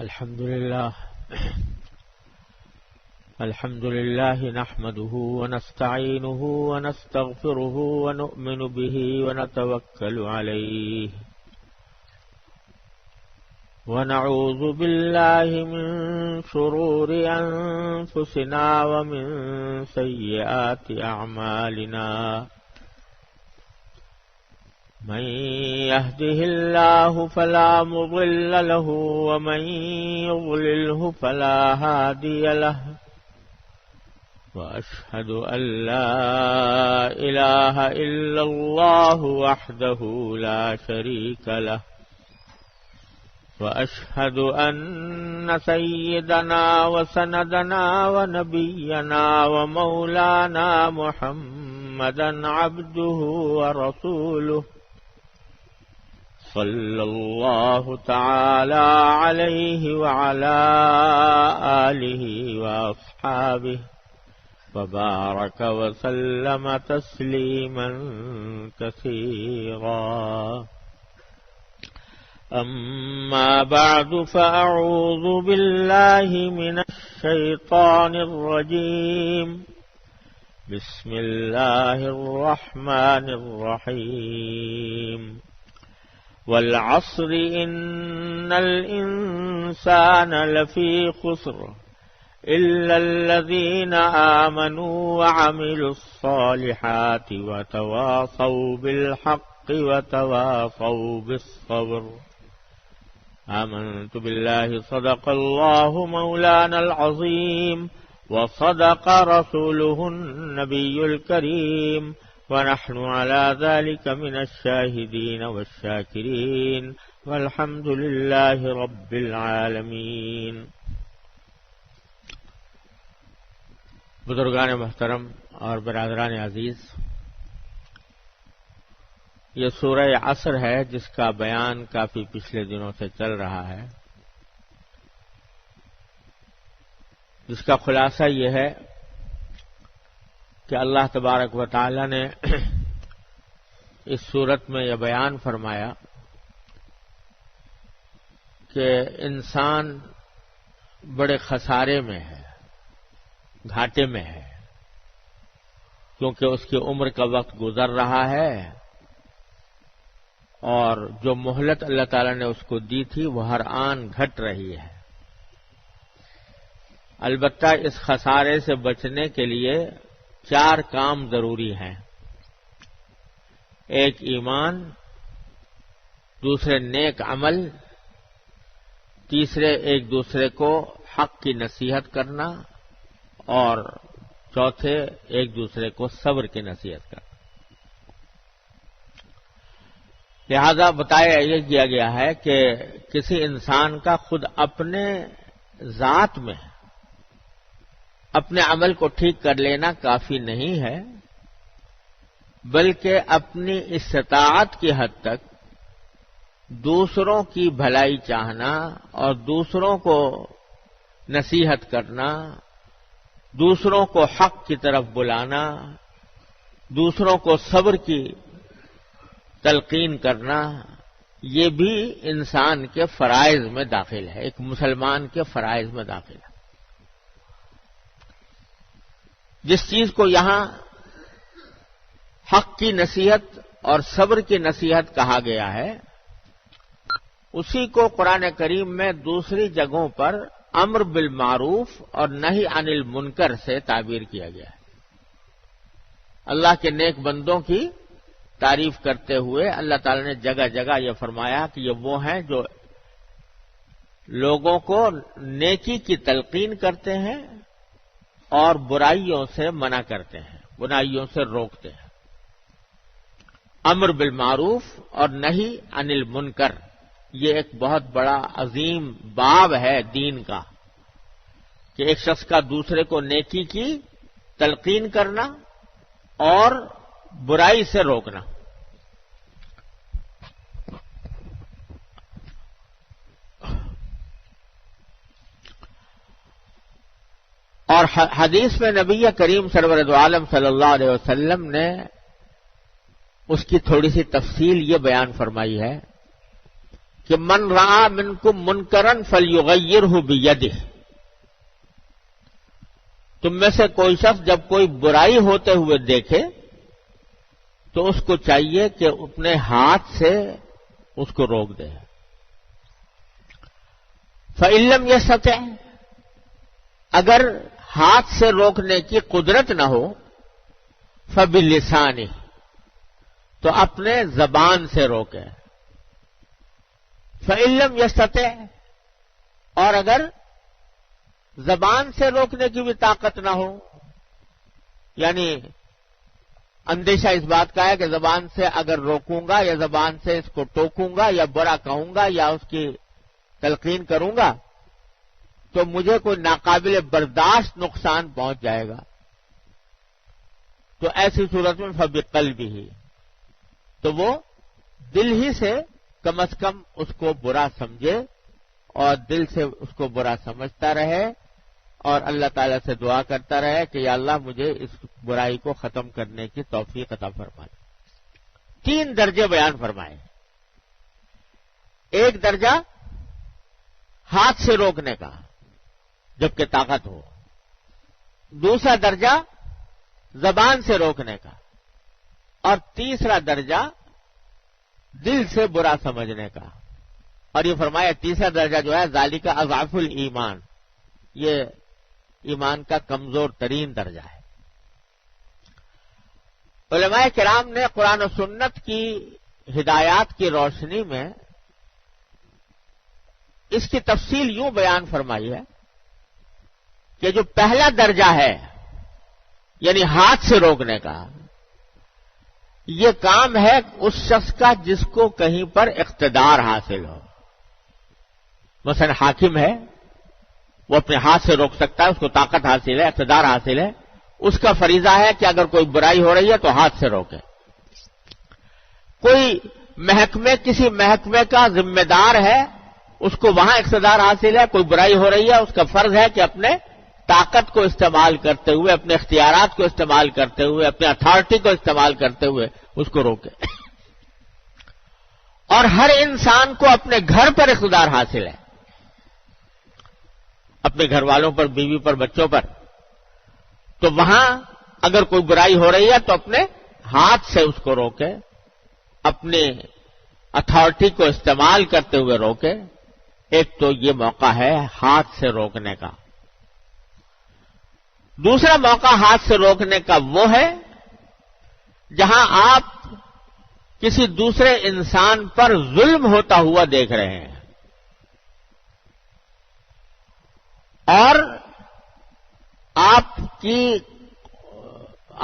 الحمد لله نحمده ونستعينه ونستغفره ونؤمن به ونتوكل عليه ونعوذ بالله من شرور أنفسنا ومن سيئات أعمالنا من يهده الله فلا مضل له ومن يضلله فلا هادي له وأشهد أن لا إله إلا الله وحده لا شريك له وأشهد أن سيدنا وسندنا ونبينا ومولانا محمدا عبده ورسوله صلى الله تعالى عليه وعلى آله وأصحابه وبارك وسلم تسليما كثيرا أما بعد فأعوذ بالله من الشيطان الرجيم بسم الله الرحمن الرحيم والعصر إن الإنسان لفي خسر إلا الذين آمنوا وعملوا الصالحات وتواصوا بالحق وتواصوا بالصبر آمنت بالله صدق الله مولانا العظيم وصدق رسوله النبي الكريم ونحن على ذلك من الشاهدين والشاكرين والحمد لله رب العالمين. بزرگان محترم اور برادران عزیز، یہ سورہ عصر ہے جس کا بیان کافی پچھلے دنوں سے چل رہا ہے، جس کا خلاصہ یہ ہے کہ اللہ تبارک و تعالی نے اس صورت میں یہ بیان فرمایا کہ انسان بڑے خسارے میں ہے، گھاٹے میں ہے، کیونکہ اس کی عمر کا وقت گزر رہا ہے اور جو مہلت اللہ تعالی نے اس کو دی تھی وہ ہر آن گھٹ رہی ہے۔ البتہ اس خسارے سے بچنے کے لیے 4 کام ضروری ہیں: ایک ایمان، دوسرے نیک عمل، تیسرے ایک دوسرے کو حق کی نصیحت کرنا، اور چوتھے ایک دوسرے کو صبر کی نصیحت کرنا۔ لہذا بتایا یہ کیا گیا ہے کہ کسی انسان کا خود اپنے ذات میں اپنے عمل کو ٹھیک کر لینا کافی نہیں ہے، بلکہ اپنی استطاعت کی حد تک دوسروں کی بھلائی چاہنا اور دوسروں کو نصیحت کرنا، دوسروں کو حق کی طرف بلانا، دوسروں کو صبر کی تلقین کرنا، یہ بھی انسان کے فرائض میں داخل ہے، ایک مسلمان کے فرائض میں داخل ہے۔ جس چیز کو یہاں حق کی نصیحت اور صبر کی نصیحت کہا گیا ہے، اسی کو قرآن کریم میں دوسری جگہوں پر امر بالمعروف اور نہی عن المنکر سے تعبیر کیا گیا ہے۔ اللہ کے نیک بندوں کی تعریف کرتے ہوئے اللہ تعالی نے جگہ جگہ یہ فرمایا کہ یہ وہ ہیں جو لوگوں کو نیکی کی تلقین کرتے ہیں اور برائیوں سے منع کرتے ہیں، برائیوں سے روکتے ہیں۔ امر بالمعروف اور نہی عن المنکر، یہ ایک بہت بڑا عظیم باب ہے دین کا، کہ ایک شخص کا دوسرے کو نیکی کی تلقین کرنا اور برائی سے روکنا۔ اور حدیث میں نبی کریم سرور دو عالم صلی اللہ علیہ وسلم نے اس کی تھوڑی سی تفصیل یہ بیان فرمائی ہے کہ من رآ منکم منکرن فلیغیرہ بیدہ، تم میں سے کوئی شخص جب کوئی برائی ہوتے ہوئے دیکھے تو اس کو چاہیے کہ اپنے ہاتھ سے اس کو روک دے۔ فَإِن لَّمْ يَسْتَطِعْ، اگر ہاتھ سے روکنے کی قدرت نہ ہو، فَبِلِّسَانِهِ، تو اپنے زبان سے روکے۔ فَإِن لَّمْ يَسْتَطِعْ، اور اگر زبان سے روکنے کی بھی طاقت نہ ہو، یعنی اندیشہ اس بات کا ہے کہ زبان سے اگر روکوں گا یا زبان سے اس کو ٹوکوں گا یا برا کہوں گا یا اس کی تلقین کروں گا تو مجھے کوئی ناقابل برداشت نقصان پہنچ جائے گا، تو ایسی صورت میں فبقلبہ، تو وہ دل ہی سے کم از کم اس کو برا سمجھے اور دل سے اس کو برا سمجھتا رہے اور اللہ تعالیٰ سے دعا کرتا رہے کہ یا اللہ مجھے اس برائی کو ختم کرنے کی توفیق عطا فرما دے۔ 3 درجے بیان فرمائے۔ ایک درجہ ہاتھ سے روکنے کا جبکہ طاقت ہو، دوسرا درجہ زبان سے روکنے کا، اور تیسرا درجہ دل سے برا سمجھنے کا۔ اور یہ فرمایا تیسرا درجہ جو ہے ذالک اضعف الایمان، یہ ایمان کا کمزور ترین درجہ ہے۔ علماء کرام نے قرآن و سنت کی ہدایات کی روشنی میں اس کی تفصیل یوں بیان فرمائی ہے کہ جو پہلا درجہ ہے یعنی ہاتھ سے روکنے کا، یہ کام ہے اس شخص کا جس کو کہیں پر اقتدار حاصل ہو۔ مثلا حاکم ہے، وہ اپنے ہاتھ سے روک سکتا ہے، اس کو طاقت حاصل ہے، اقتدار حاصل ہے، اس کا فریضہ ہے کہ اگر کوئی برائی ہو رہی ہے تو ہاتھ سے روکے۔ کوئی کسی محکمے کا ذمہ دار ہے، اس کو وہاں اقتدار حاصل ہے، کوئی برائی ہو رہی ہے، اس کا فرض ہے کہ اپنے طاقت کو استعمال کرتے ہوئے، اپنے اختیارات کو استعمال کرتے ہوئے، اپنے اتھارٹی کو استعمال کرتے ہوئے اس کو روکے۔ اور ہر انسان کو اپنے گھر پر اقتدار حاصل ہے، اپنے گھر والوں پر، بیوی پر، بچوں پر، تو وہاں اگر کوئی برائی ہو رہی ہے تو اپنے ہاتھ سے اس کو روکے، اپنے اتھارٹی کو استعمال کرتے ہوئے روکے۔ ایک تو یہ موقع ہے ہاتھ سے روکنے کا۔ دوسرا موقع ہاتھ سے روکنے کا وہ ہے جہاں آپ کسی دوسرے انسان پر ظلم ہوتا ہوا دیکھ رہے ہیں اور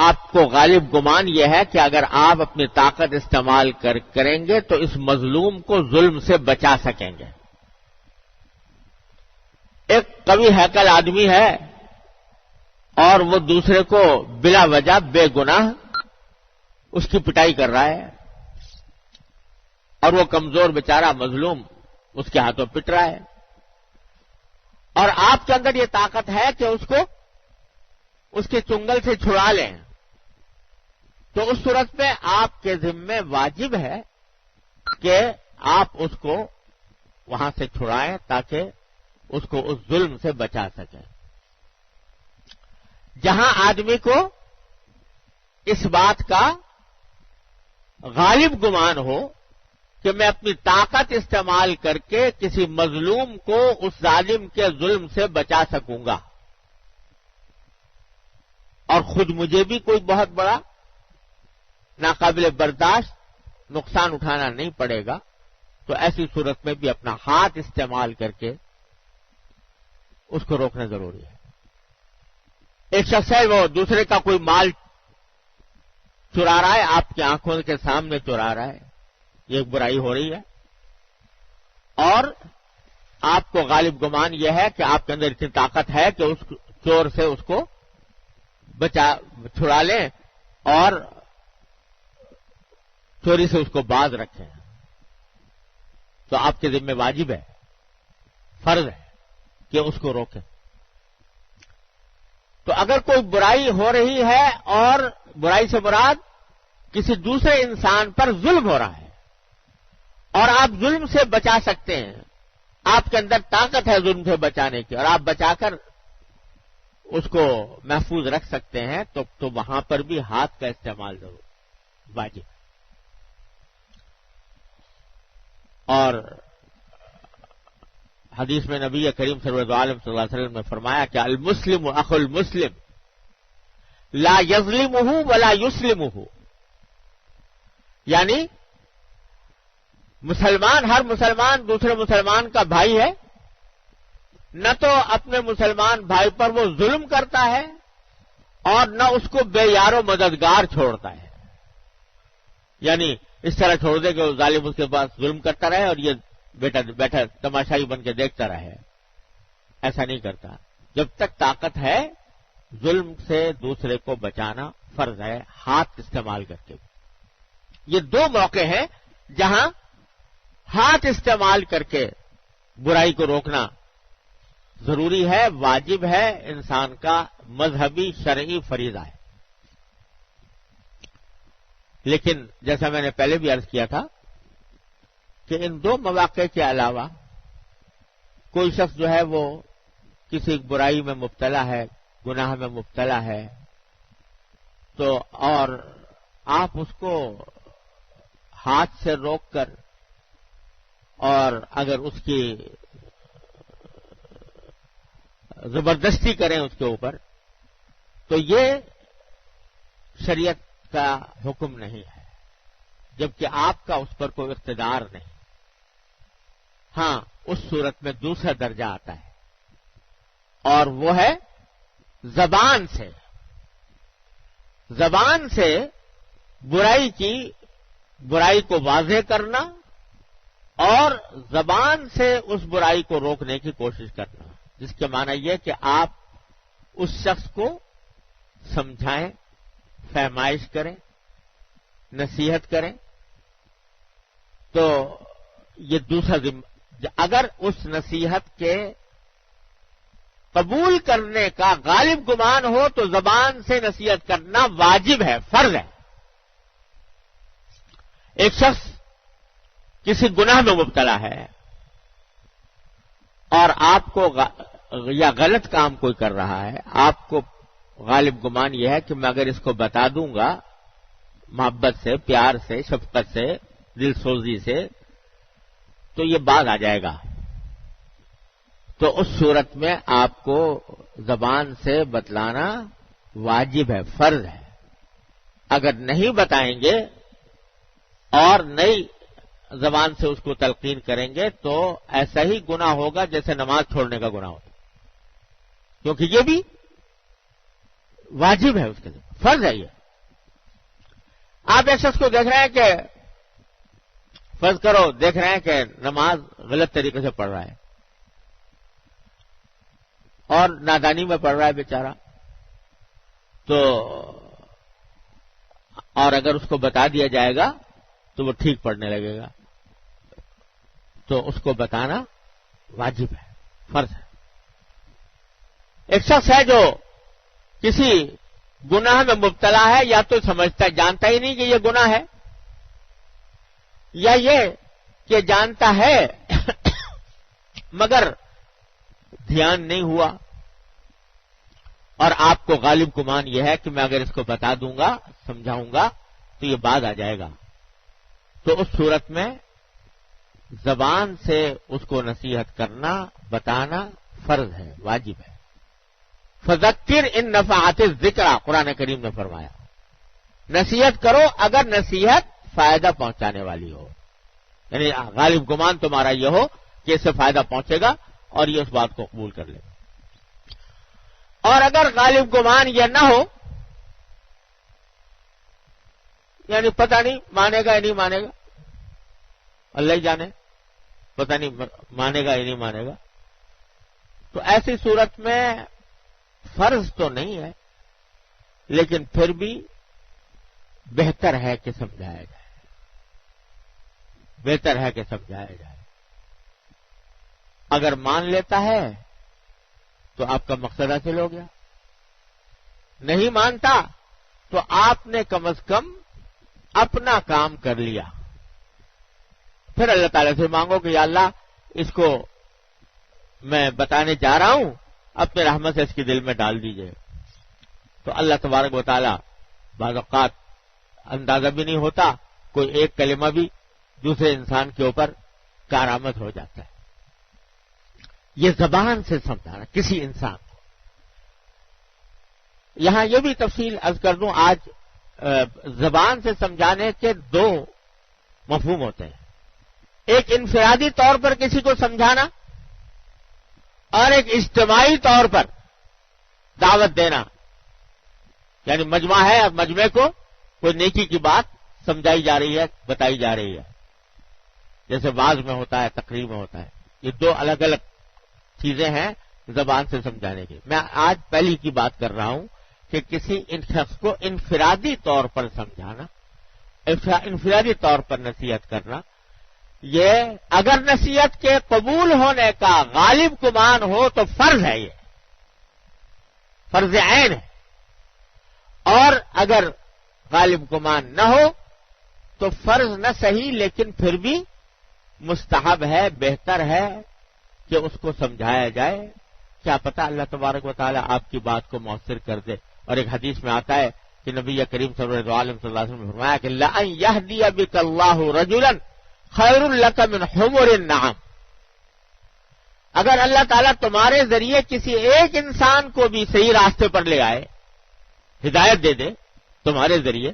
آپ کو غالب گمان یہ ہے کہ اگر آپ اپنی طاقت استعمال کریں گے تو اس مظلوم کو ظلم سے بچا سکیں گے۔ ایک قوی ہیکل آدمی ہے اور وہ دوسرے کو بلا وجہ بے گناہ اس کی پٹائی کر رہا ہے اور وہ کمزور بیچارہ مظلوم اس کے ہاتھوں پٹ رہا ہے، اور آپ کے اندر یہ طاقت ہے کہ اس کو اس کے چنگل سے چھڑا لیں، تو اس صورت میں آپ کے ذمے واجب ہے کہ آپ اس کو وہاں سے چھڑائیں تاکہ اس کو اس ظلم سے بچا سکیں۔ جہاں آدمی کو اس بات کا غالب گمان ہو کہ میں اپنی طاقت استعمال کر کے کسی مظلوم کو اس ظالم کے ظلم سے بچا سکوں گا اور خود مجھے بھی کوئی بہت بڑا ناقابل برداشت نقصان اٹھانا نہیں پڑے گا، تو ایسی صورت میں بھی اپنا ہاتھ استعمال کر کے اس کو روکنا ضروری ہے۔ ایک شخص ہے وہ دوسرے کا کوئی مال چرا رہا ہے، آپ کی آنکھوں کے سامنے چرا رہا ہے، یہ ایک برائی ہو رہی ہے اور آپ کو غالب گمان یہ ہے کہ آپ کے اندر اتنی طاقت ہے کہ اس چور سے اس کو چھڑا لیں اور چوری سے اس کو باز رکھیں، تو آپ کے ذمہ واجب ہے، فرض ہے کہ اس کو روکیں۔ تو اگر کوئی برائی ہو رہی ہے اور برائی سے مراد کسی دوسرے انسان پر ظلم ہو رہا ہے اور آپ ظلم سے بچا سکتے ہیں، آپ کے اندر طاقت ہے ظلم سے بچانے کی، اور آپ بچا کر اس کو محفوظ رکھ سکتے ہیں، تو وہاں پر بھی ہاتھ کا استعمال ضرور واجب۔ اور حدیث میں نبی کریم صلی اللہ علیہ وسلم نے فرمایا کہ المسلم اخو المسلم لا یظلمہ ولا یسلمہ، یعنی مسلمان، ہر مسلمان دوسرے مسلمان کا بھائی ہے، نہ تو اپنے مسلمان بھائی پر وہ ظلم کرتا ہے اور نہ اس کو بے یار و مددگار چھوڑتا ہے، یعنی اس طرح چھوڑ دے کہ وہ ظالم اس کے پاس ظلم کرتا رہے اور یہ بیٹھا تماشائی بن کے دیکھتا رہے، ایسا نہیں کرتا۔ جب تک طاقت ہے ظلم سے دوسرے کو بچانا فرض ہے، ہاتھ استعمال کر کے۔ یہ دو موقع ہیں جہاں ہاتھ استعمال کر کے برائی کو روکنا ضروری ہے، واجب ہے، انسان کا مذہبی شرعی فریضہ ہے۔ لیکن جیسا میں نے پہلے بھی عرض کیا تھا کہ ان دو مواقع کے علاوہ کوئی شخص جو ہے وہ کسی برائی میں مبتلا ہے، گناہ میں مبتلا ہے، تو اور آپ اس کو ہاتھ سے روک کر اور اگر اس کی زبردستی کریں اس کے اوپر، تو یہ شریعت کا حکم نہیں ہے، جبکہ آپ کا اس پر کوئی اقتدار نہیں۔ ہاں، اس صورت میں دوسرا درجہ آتا ہے اور وہ ہے زبان سے برائی کو واضح کرنا اور زبان سے اس برائی کو روکنے کی کوشش کرنا، جس کے معنی یہ کہ آپ اس شخص کو سمجھائیں، فہمائش کریں، نصیحت کریں، تو یہ دوسرا اگر اس نصیحت کے قبول کرنے کا غالب گمان ہو تو زبان سے نصیحت کرنا واجب ہے، فرض ہے۔ ایک شخص کسی گناہ میں مبتلا ہے اور آپ کو یا غلط کام کوئی کر رہا ہے، آپ کو غالب گمان یہ ہے کہ میں اگر اس کو بتا دوں گا محبت سے، پیار سے، شفقت سے، دل سوزی سے، تو یہ باز آ جائے گا، تو اس صورت میں آپ کو زبان سے بتلانا واجب ہے، فرض ہے۔ اگر نہیں بتائیں گے اور نئی زبان سے اس کو تلقین کریں گے تو ایسا ہی گناہ ہوگا جیسے نماز چھوڑنے کا گناہ ہوتا، کیونکہ یہ بھی واجب ہے، اس کے لیے فرض ہے۔ یہ آپ ایک شخص کو دیکھ رہے ہیں کہ فرض کرو دیکھ رہے ہیں کہ نماز غلط طریقے سے پڑھ رہا ہے اور نادانی میں پڑھ رہا ہے بیچارہ، تو اور اگر اس کو بتا دیا جائے گا تو وہ ٹھیک پڑھنے لگے گا، تو اس کو بتانا واجب ہے، فرض ہے۔ ایک شخص ہے جو کسی گناہ میں مبتلا ہے، یا تو سمجھتا جانتا ہی نہیں کہ یہ گناہ ہے، یا یہ کہ جانتا ہے مگر دھیان نہیں ہوا، اور آپ کو غالب گمان یہ ہے کہ میں اگر اس کو بتا دوں گا، سمجھاؤں گا تو یہ بات آ جائے گا، تو اس صورت میں زبان سے اس کو نصیحت کرنا، بتانا فرض ہے، واجب ہے۔ فذکر ان نفعت الذکر، قرآن کریم نے فرمایا نصیحت کرو اگر نصیحت فائدہ پہنچانے والی ہو، یعنی غالب گمان تمہارا یہ ہو کہ اس سے فائدہ پہنچے گا اور یہ اس بات کو قبول کر لے گا۔ اور اگر غالب گمان یہ نہ ہو، یعنی پتہ نہیں مانے گا یا نہیں مانے گا، اللہ ہی جانے، پتہ نہیں مانے گا یا نہیں مانے گا، تو ایسی صورت میں فرض تو نہیں ہے، لیکن پھر بھی بہتر ہے کہ سمجھایا جائے، بہتر ہے کہ سمجھایا جائے۔ اگر مان لیتا ہے تو آپ کا مقصد حاصل ہو گیا، نہیں مانتا تو آپ نے کم از کم اپنا کام کر لیا، پھر اللہ تعالیٰ سے مانگو کہ یا اللہ اس کو میں بتانے جا رہا ہوں، اپنے رحمت سے اس کے دل میں ڈال دیجئے. تو اللہ تبارک و تعالیٰ بعض اوقات اندازہ بھی نہیں ہوتا، کوئی ایک کلمہ بھی دوسرے انسان کے اوپر کارآمد ہو جاتا ہے. یہ زبان سے سمجھانا کسی انسان کو. یہاں یہ بھی تفصیل عرض کر دوں، آج زبان سے سمجھانے کے دو مفہوم ہوتے ہیں. ایک انفرادی طور پر کسی کو سمجھانا اور ایک اجتماعی طور پر دعوت دینا. یعنی مجمع ہے، اب مجمع کو کوئی نیکی کی بات سمجھائی جا رہی ہے، بتائی جا رہی ہے، جیسے واعظ میں ہوتا ہے، تقریر میں ہوتا ہے. یہ دو الگ الگ چیزیں ہیں زبان سے سمجھانے کی. میں آج پہلی کی بات کر رہا ہوں کہ کسی شخص کو انفرادی طور پر سمجھانا، انفرادی طور پر نصیحت کرنا. یہ اگر نصیحت کے قبول ہونے کا غالب گمان ہو تو فرض ہے، یہ فرض عین ہے. اور اگر غالب گمان نہ ہو تو فرض نہ صحیح لیکن پھر بھی مستحب ہے، بہتر ہے کہ اس کو سمجھایا جائے. کیا پتہ اللہ تبارک و تعالیٰ آپ کی بات کو مؤثر کر دے. اور ایک حدیث میں آتا ہے کہ نبی کریم صلی اللہ علیہ وسلم نے فرمایا کہ لَأَن يَهْدِيَ بِكَ اللَّهُ رَجُلًا خَيْرٌ لَكَ مِنْ حُمُرِ النَّعَمِ. اگر اللہ تعالیٰ تمہارے ذریعے کسی ایک انسان کو بھی صحیح راستے پر لے آئے، ہدایت دے دے تمہارے ذریعے،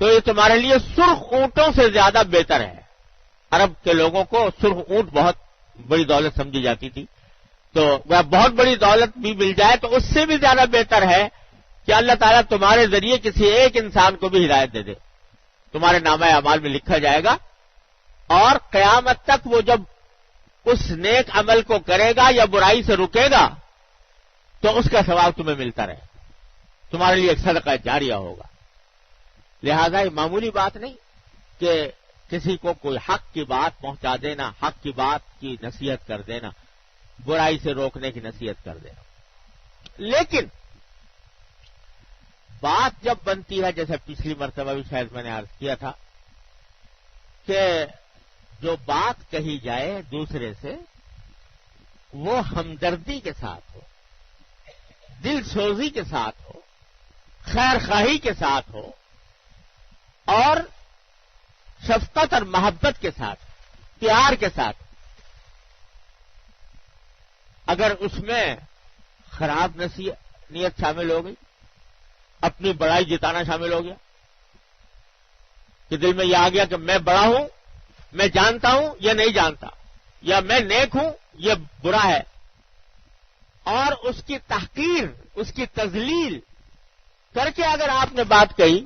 تو یہ تمہارے لیے سرخ اونٹوں سے زیادہ بہتر ہے. عرب کے لوگوں کو سرخ اونٹ بہت بڑی دولت سمجھی جاتی تھی، تو وہ بہت بڑی دولت بھی مل جائے تو اس سے بھی زیادہ بہتر ہے کہ اللہ تعالیٰ تمہارے ذریعے کسی ایک انسان کو بھی ہدایت دے دے. تمہارے نامہ اعمال میں لکھا جائے گا، اور قیامت تک وہ جب اس نیک عمل کو کرے گا یا برائی سے رکے گا تو اس کا ثواب تمہیں ملتا رہے، تمہارے لیے ایک صدقہ جاریہ ہوگا. لہذا یہ معمولی بات نہیں کہ کسی کو کوئی حق کی بات پہنچا دینا، حق کی بات کی نصیحت کر دینا، برائی سے روکنے کی نصیحت کر دینا. لیکن بات جب بنتی ہے، جیسے پچھلی مرتبہ بھی شاید میں نے عرض کیا تھا کہ جو بات کہی جائے دوسرے سے وہ ہمدردی کے ساتھ ہو، دل سوزی کے ساتھ ہو، خیر خواہی کے ساتھ ہو، اور شفقت اور محبت کے ساتھ، پیار کے ساتھ. اگر اس میں خراب نیت شامل ہو گئی، اپنی بڑائی جتانا شامل ہو گیا کہ دل میں یہ آ گیا کہ میں بڑا ہوں، میں جانتا ہوں، یہ نہیں جانتا، یا میں نیک ہوں، یہ برا ہے، اور اس کی تحقیر، اس کی تذلیل کر کے اگر آپ نے بات کہی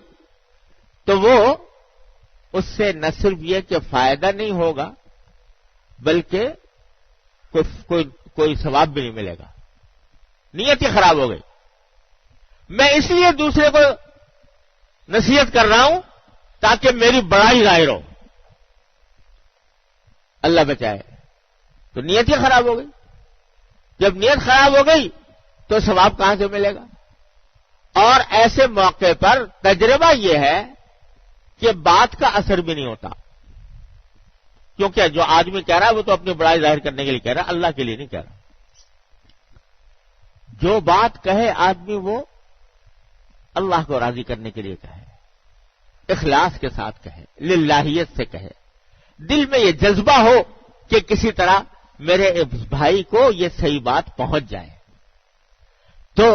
تو وہ اس سے نہ صرف یہ کہ فائدہ نہیں ہوگا بلکہ کوئی ثواب بھی نہیں ملے گا. نیت ہی خراب ہو گئی. میں اس لیے دوسرے کو نصیحت کر رہا ہوں تاکہ میری بڑائی ظاہر ہو، اللہ بچائے. تو نیت ہی خراب ہو گئی. جب نیت خراب ہو گئی تو ثواب کہاں سے ملے گا؟ اور ایسے موقع پر تجربہ یہ ہے کہ بات کا اثر بھی نہیں ہوتا، کیونکہ جو آدمی کہہ رہا ہے وہ تو اپنی بڑائی ظاہر کرنے کے لیے کہہ رہا ہے، اللہ کے لیے نہیں کہہ رہا. جو بات کہے آدمی وہ اللہ کو راضی کرنے کے لیے کہے، اخلاص کے ساتھ کہے، للہیت سے کہے، دل میں یہ جذبہ ہو کہ کسی طرح میرے بھائی کو یہ صحیح بات پہنچ جائے. تو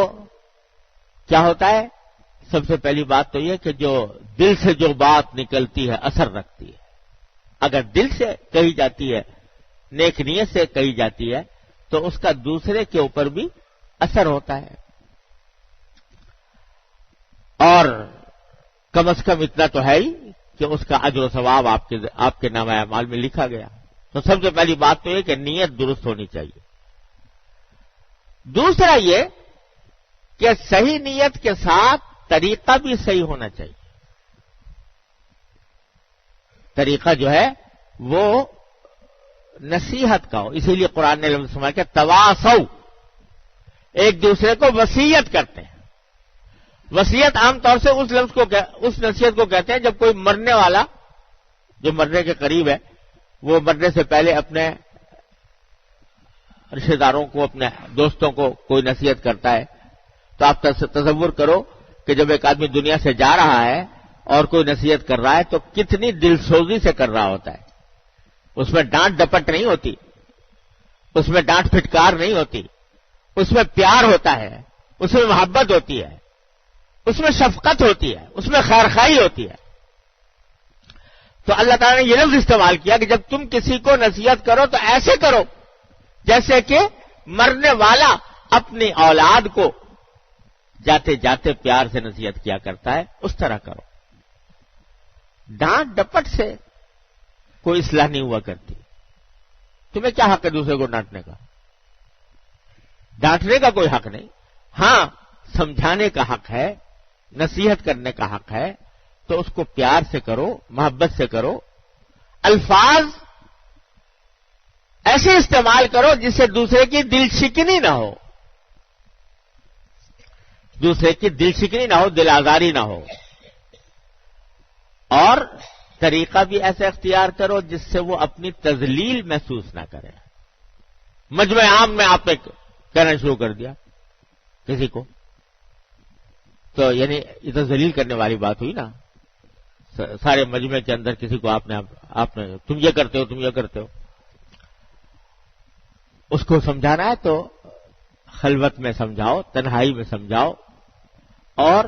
کیا ہوتا ہے؟ سب سے پہلی بات تو یہ کہ جو دل سے جو بات نکلتی ہے اثر رکھتی ہے. اگر دل سے کہی جاتی ہے، نیک نیت سے کہی جاتی ہے، تو اس کا دوسرے کے اوپر بھی اثر ہوتا ہے. اور کم از کم اتنا تو ہے ہی کہ اس کا اجر و ثواب آپ کے نامہ اعمال میں لکھا گیا. تو سب سے پہلی بات تو یہ کہ نیت درست ہونی چاہیے. دوسرا یہ کہ صحیح نیت کے ساتھ طریقہ بھی صحیح ہونا چاہیے. طریقہ جو ہے وہ نصیحت کا ہو. اسی لیے قرآن نے لفظ فرمایا کہ تواصوا، ایک دوسرے کو وصیت کرتے ہیں. وصیت عام طور سے اس نصیحت کو کہتے ہیں جب کوئی مرنے والا جو مرنے کے قریب ہے وہ مرنے سے پہلے اپنے رشتہ داروں کو، اپنے دوستوں کو کوئی نصیحت کرتا ہے، تو آپ تصور کرو کہ جب ایک آدمی دنیا سے جا رہا ہے اور کوئی نصیحت کر رہا ہے تو کتنی دل سوزی سے کر رہا ہوتا ہے. اس میں ڈانٹ ڈپٹ نہیں ہوتی، اس میں ڈانٹ پھٹکار نہیں ہوتی، اس میں پیار ہوتا ہے، اس میں محبت ہوتی ہے، اس میں شفقت ہوتی ہے، اس میں خیرخواہی ہوتی ہے. تو اللہ تعالیٰ نے یہ لفظ استعمال کیا کہ جب تم کسی کو نصیحت کرو تو ایسے کرو جیسے کہ مرنے والا اپنی اولاد کو جاتے جاتے پیار سے نصیحت کیا کرتا ہے، اس طرح کرو. ڈانٹ ڈپٹ سے کوئی اصلاح نہیں ہوا کرتی. تمہیں کیا حق ہے دوسرے کو ڈانٹنے کا؟ ڈانٹنے کا کوئی حق نہیں. ہاں، سمجھانے کا حق ہے، نصیحت کرنے کا حق ہے، تو اس کو پیار سے کرو، محبت سے کرو. الفاظ ایسے استعمال کرو جس سے دوسرے کی دل شکنی نہ ہو، دوسرے کی دل شکنی نہ ہو، دل آزاری نہ ہو. اور طریقہ بھی ایسا اختیار کرو جس سے وہ اپنی تذلیل محسوس نہ کرے. مجمع عام میں آپ نے کہنا شروع کر دیا کسی کو، تو یعنی یہ تو ذلیل کرنے والی بات ہوئی نا. سارے مجمع کے اندر کسی کو آپ نے تم یہ کرتے ہو، تم یہ کرتے ہو. اس کو سمجھانا ہے تو خلوت میں سمجھاؤ، تنہائی میں سمجھاؤ اور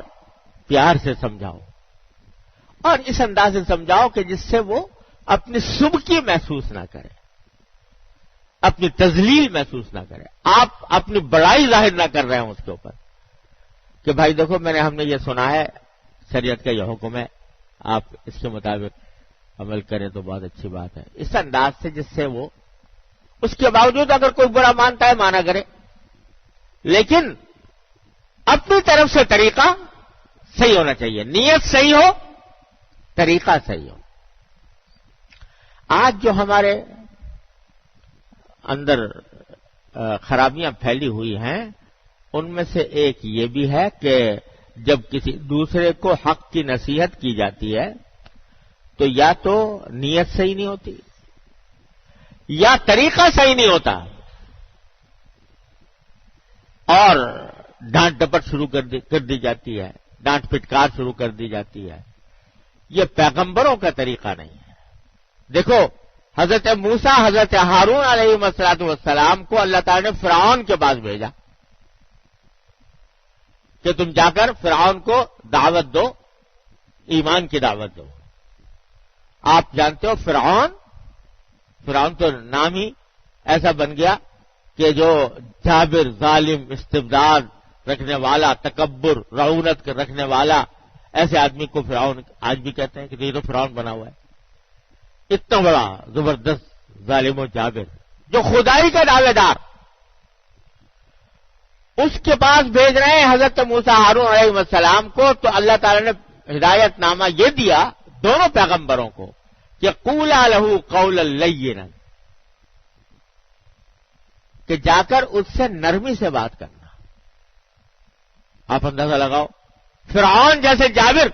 پیار سے سمجھاؤ، اور اس انداز سے سمجھاؤ کہ جس سے وہ اپنی سبکی محسوس نہ کرے، اپنی تذلیل محسوس نہ کرے. آپ اپنی بڑائی ظاہر نہ کر رہے ہوں اس کے اوپر کہ بھائی دیکھو ہم نے یہ سنا ہے، شریعت کا یہ حکم ہے، آپ اس کے مطابق عمل کریں تو بہت اچھی بات ہے. اس انداز سے جس سے وہ اس کے باوجود اگر کوئی برا مانتا ہے مانا کرے، لیکن اپنی طرف سے طریقہ صحیح ہونا چاہیے، نیت صحیح ہو، طریقہ صحیح ہو. آج جو ہمارے اندر خرابیاں پھیلی ہوئی ہیں ان میں سے ایک یہ بھی ہے کہ جب کسی دوسرے کو حق کی نصیحت کی جاتی ہے تو یا تو نیت صحیح نہیں ہوتی یا طریقہ صحیح نہیں ہوتا، اور ڈانٹ ڈپٹ شروع کر دی جاتی ہے، ڈانٹ پھٹکار شروع کر دی جاتی ہے. یہ پیغمبروں کا طریقہ نہیں ہے. دیکھو حضرت موسیٰ، حضرت ہارون علیہ السلام کو اللہ تعالی نے فرعون کے پاس بھیجا کہ تم جا کر فرعون کو دعوت دو، ایمان کی دعوت دو. آپ جانتے ہو فرعون تو نام ہی ایسا بن گیا کہ جو جابر، ظالم، استبداد رکھنے والا، تکبر، رعونت رکھنے والا، ایسے آدمی کو فرعون آج بھی کہتے ہیں کہ یہ تو فرعون بنا ہوا ہے. اتنا بڑا زبردست ظالم و جابر جو خدائی کا دعوے دار، اس کے پاس بھیج رہے ہیں حضرت موسیٰ ہارون علیہ السلام کو. تو اللہ تعالی نے ہدایت نامہ یہ دیا دونوں پیغمبروں کو کہ قولا لہ قولا لینا، کہ جا کر اس سے نرمی سے بات کرنا. آپ اندازہ لگاؤ، فرعون جیسے جابر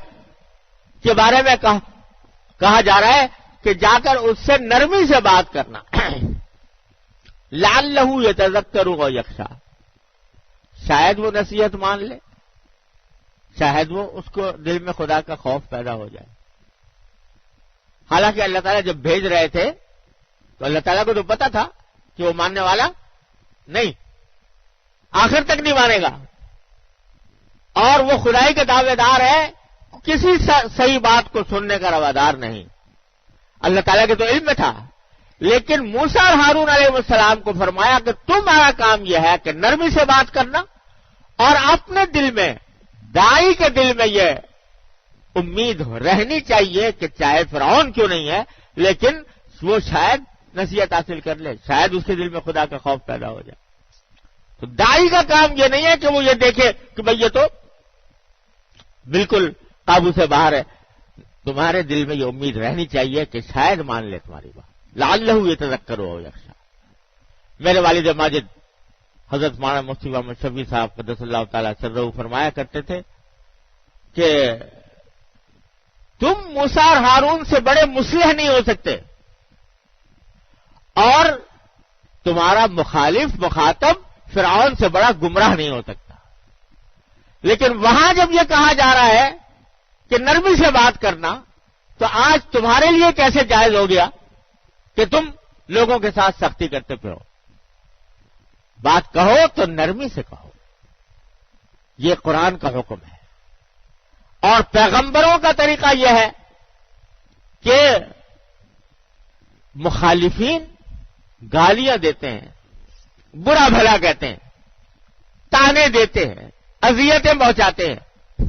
کے بارے میں کہا جا رہا ہے کہ جا کر اس سے نرمی سے بات کرنا. لعلہ یتذکر و یخشی، شاید وہ نصیحت مان لے، شاید وہ اس کو دل میں خدا کا خوف پیدا ہو جائے. حالانکہ اللہ تعالیٰ جب بھیج رہے تھے تو اللہ تعالیٰ کو تو پتا تھا کہ وہ ماننے والا نہیں، آخر تک نہیں مانے گا، اور وہ خدائی کا دعوے دار ہے، کسی صحیح بات کو سننے کا روادار نہیں. اللہ تعالیٰ کے تو علم میں تھا، لیکن موسیٰ اور ہارون علیہ السلام کو فرمایا کہ تمہارا کام یہ ہے کہ نرمی سے بات کرنا، اور اپنے دل میں، داعی کے دل میں یہ امید رہنی چاہیے کہ چاہے فرعون کیوں نہیں ہے لیکن وہ شاید نصیحت حاصل کر لے، شاید اس کے دل میں خدا کا خوف پیدا ہو جائے. تو داعی کا کام یہ نہیں ہے کہ وہ یہ دیکھے کہ بھئی یہ تو بالکل قابو سے باہر ہے. تمہارے دل میں یہ امید رہنی چاہیے کہ شاید مان لے تمہاری بات. لعلہ یتذکر و یخشی. میرے والد ماجد حضرت مولانا مفتی محمد شفیع صاحب قدس اللہ تعالی سرہ فرمایا کرتے تھے کہ تم موسیٰ اور ہارون سے بڑے مصلح نہیں ہو سکتے. اور تمہارا مخاطب فرعون سے بڑا گمراہ نہیں ہو سکتا. لیکن وہاں جب یہ کہا جا رہا ہے کہ نرمی سے بات کرنا، تو آج تمہارے لیے کیسے جائز ہو گیا کہ تم لوگوں کے ساتھ سختی کرتے پھرو؟ بات کہو تو نرمی سے کہو. یہ قرآن کا حکم ہے. اور پیغمبروں کا طریقہ یہ ہے کہ مخالفین گالیاں دیتے ہیں، برا بھلا کہتے ہیں، تانے دیتے ہیں، اذیتیں پہنچاتے ہیں،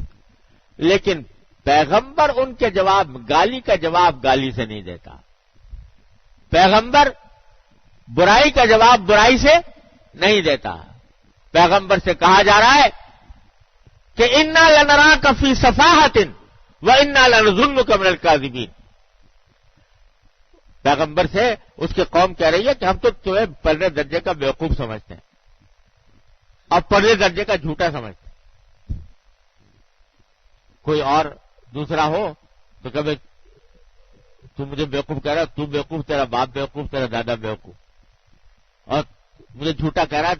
لیکن پیغمبر ان کے گالی کا جواب گالی سے نہیں دیتا. پیغمبر برائی کا جواب برائی سے نہیں دیتا. پیغمبر سے کہا جا رہا ہے کہ انا لنراک فی صفاحۃ و انا لنظنک من الکاذبین. پیغمبر سے اس کی قوم کہہ رہی ہے کہ ہم تو تمہیں پہلے درجے کا بیوقوف سمجھتے ہیں اور پہلے درجے کا جھوٹا سمجھتے ہیں. کوئی اور دوسرا ہو تو کبھی تو مجھے بیوقوف کہہ رہا ہے، تو بیوقوف، تیرا باپ بیوقوف، تیرا دادا بیوقوف، اور مجھے جھوٹا کہہ رہا ہے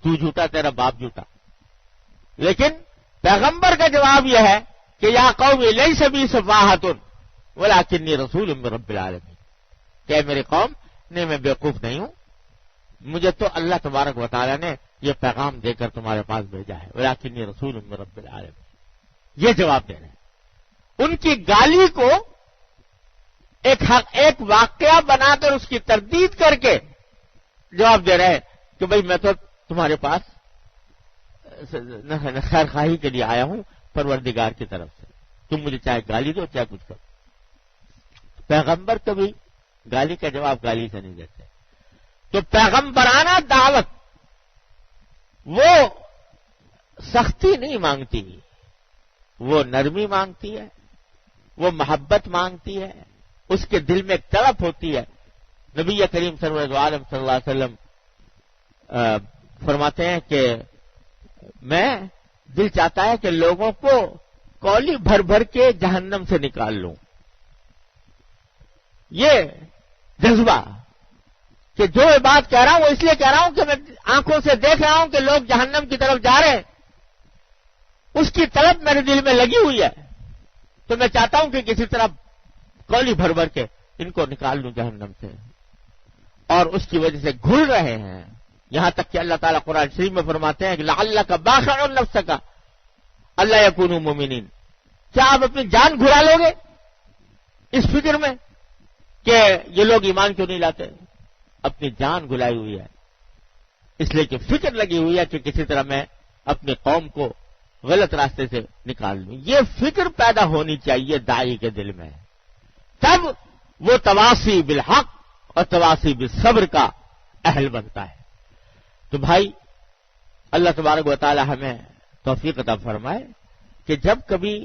تو جھوٹا، تیرا باپ جھوٹا. لیکن پیغمبر کا جواب یہ ہے کہ یا قوم لیس بی صفاحۃ ولکنی رسول من رب العالمین، کہ میری قوم نہیں، میں بیوقوف نہیں ہوں، مجھے تو اللہ تبارک و تعالیٰ نے یہ پیغام دے کر تمہارے پاس بھیجا ہے. ولکنی رسول من رب العالمین. یہ جواب دے رہے ہیں. ان کی گالی کو ایک واقعہ بنا کر اس کی تردید کر کے جواب دے رہے ہیں کہ بھئی میں تو تمہارے پاس خیر خواہی کے لیے آیا ہوں پروردگار کی طرف سے، تم مجھے چاہے گالی دو چاہے کچھ کرو. پیغمبر کبھی گالی کا جواب گالی سے نہیں دیتے. تو پیغمبرانہ دعوت وہ سختی نہیں مانگتی، وہ نرمی مانگتی ہے، وہ محبت مانگتی ہے، اس کے دل میں ایک تڑپ ہوتی ہے. نبی کریم سرور عالم صلی اللہ علیہ وسلم فرماتے ہیں کہ میں دل چاہتا ہے کہ لوگوں کو کولی بھر بھر کے جہنم سے نکال لوں. یہ جذبہ کہ جو میں بات کہہ رہا ہوں وہ اس لیے کہہ رہا ہوں کہ میں آنکھوں سے دیکھ رہا ہوں کہ لوگ جہنم کی طرف جا رہے ہیں، اس کی طلب میرے دل میں لگی ہوئی ہے. تو میں چاہتا ہوں کہ کسی طرح کولی بھر بھر کے ان کو نکال لوں جہنم سے، اور اس کی وجہ سے گھل رہے ہیں. یہاں تک کہ اللہ تعالیٰ قرآن شریف میں فرماتے ہیں کہ لعلک باخع نفسک الا یکونوا مؤمنین. کیا آپ اپنی جان گھلا لو گے اس فکر میں کہ یہ لوگ ایمان کیوں نہیں لاتے؟ اپنی جان گھلائی ہوئی ہے، اس لیے کہ فکر لگی ہوئی ہے کہ کسی طرح میں اپنی قوم کو غلط راستے سے نکال لوں. یہ فکر پیدا ہونی چاہیے داعی کے دل میں، تب وہ تواصی بالحق اور تواصی بالصبر کا اہل بنتا ہے. تو بھائی اللہ تبارک و تعالی ہمیں توفیق عطا فرمائے کہ جب کبھی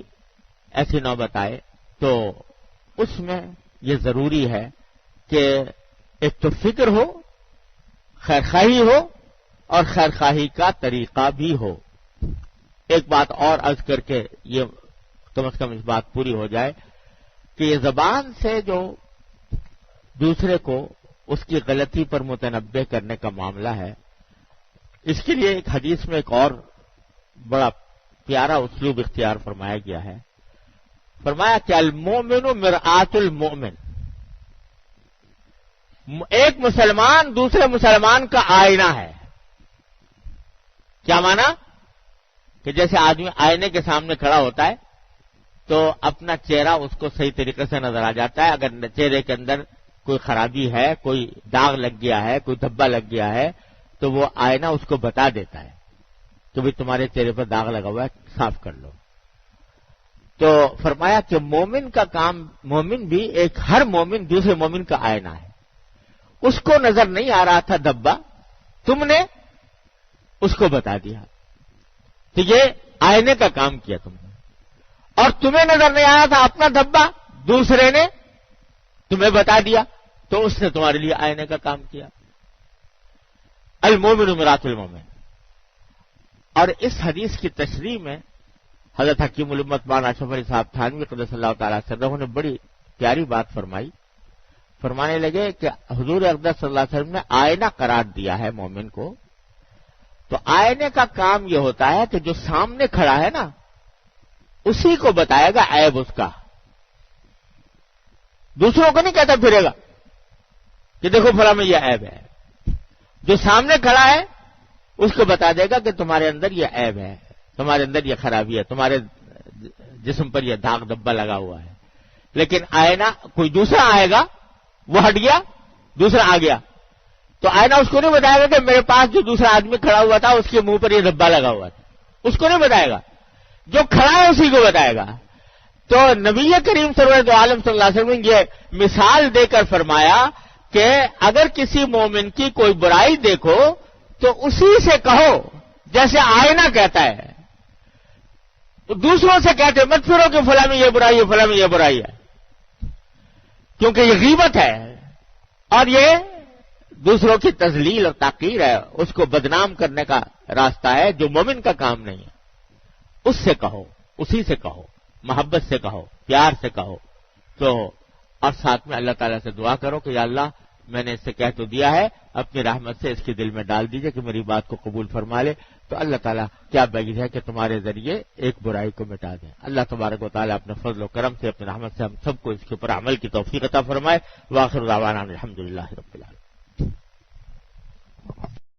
ایسی نوبت آئے تو اس میں یہ ضروری ہے کہ ایک تو فکر ہو، خیرخواہی ہو، اور خیرخواہی کا طریقہ بھی ہو. ایک بات اور عرض کر کے یہ کم از کم اس بات پوری ہو جائے کہ یہ زبان سے جو دوسرے کو اس کی غلطی پر متنبع کرنے کا معاملہ ہے، اس کے لیے ایک حدیث میں ایک اور بڑا پیارا اسلوب اختیار فرمایا گیا ہے. فرمایا کہ المومن مرآت المومن، ایک مسلمان دوسرے مسلمان کا آئینہ ہے. کیا مانا؟ کہ جیسے آدمی آئینے کے سامنے کھڑا ہوتا ہے تو اپنا چہرہ اس کو صحیح طریقے سے نظر آ جاتا ہے. اگر چہرے کے اندر کوئی خرابی ہے، کوئی داغ لگ گیا ہے، کوئی دھبا لگ گیا ہے، تو وہ آئینہ اس کو بتا دیتا ہے کہ بھئی تمہارے چہرے پر داغ لگا ہوا ہے، صاف کر لو. تو فرمایا کہ مومن کا کام، مومن بھی ہر مومن دوسرے مومن کا آئینہ ہے. اس کو نظر نہیں آ رہا تھا دھبا، تم نے اس کو بتا دیا، تو یہ آئینے کا کام کیا تم نے. اور تمہیں نظر نہیں آیا تھا اپنا دھبا، دوسرے نے تمہیں بتا دیا، تو اس نے تمہارے لیے آئینے کا کام کیا. المومن مرآت المومن. اور اس حدیث کی تشریح میں حضرت حکیم الامت مولانا اشرف علی صاحب تھانوی قدس اللہ تعالی سرہ نے بڑی پیاری بات فرمائی. فرمانے لگے کہ حضور اقدس صلی اللہ علیہ وسلم نے آئینہ قرار دیا ہے مومن کو، تو آئینے کا کام یہ ہوتا ہے کہ جو سامنے کھڑا ہے نا اسی کو بتائے گا عیب اس کا، دوسروں کو نہیں کہتا پھرے گا کہ دیکھو فلاں میں یہ عیب ہے. جو سامنے کھڑا ہے اس کو بتا دے گا کہ تمہارے اندر یہ عیب ہے، تمہارے اندر یہ خرابی ہے، تمہارے جسم پر یہ داغ دبا لگا ہوا ہے. لیکن آئینہ کوئی دوسرا آئے گا، وہ ہٹ گیا، دوسرا آ گیا، تو آئینہ اس کو نہیں بتائے گا کہ میرے پاس جو دوسرا آدمی کھڑا ہوا تھا اس کے منہ پر یہ دبا لگا ہوا تھا، اس کو نہیں بتائے گا، جو کھڑا ہے اسی کو بتائے گا. تو نبی کریم سرورت عالم صلی اللہ علیہ وسلم نے یہ مثال دے کر فرمایا کہ اگر کسی مومن کی کوئی برائی دیکھو تو اسی سے کہو جیسے آئینہ کہتا ہے. تو دوسروں سے کہتے مت پھرو کہ فلاں میں یہ برائی ہے، فلاں میں یہ برائی ہے، کیونکہ یہ غیبت ہے اور یہ دوسروں کی تذلیل اور تحقیر ہے، اس کو بدنام کرنے کا راستہ ہے جو مومن کا کام نہیں ہے. اس سے کہو، اسی سے کہو، محبت سے کہو، پیار سے کہو. تو اور ساتھ میں اللہ تعالیٰ سے دعا کرو کہ یا اللہ میں نے اس سے کہہ تو دیا ہے، اپنی رحمت سے اس کے دل میں ڈال دیجئے کہ میری بات کو قبول فرما لے. تو اللہ تعالیٰ کیا بعید ہے کہ تمہارے ذریعے ایک برائی کو مٹا دیں. اللہ تبارک و تعالیٰ اپنے فضل و کرم سے، اپنی رحمت سے ہم سب کو اس کے اوپر عمل کی توفیق عطا فرمائے. وآخر دعوانا الحمدللہ رب العالمین.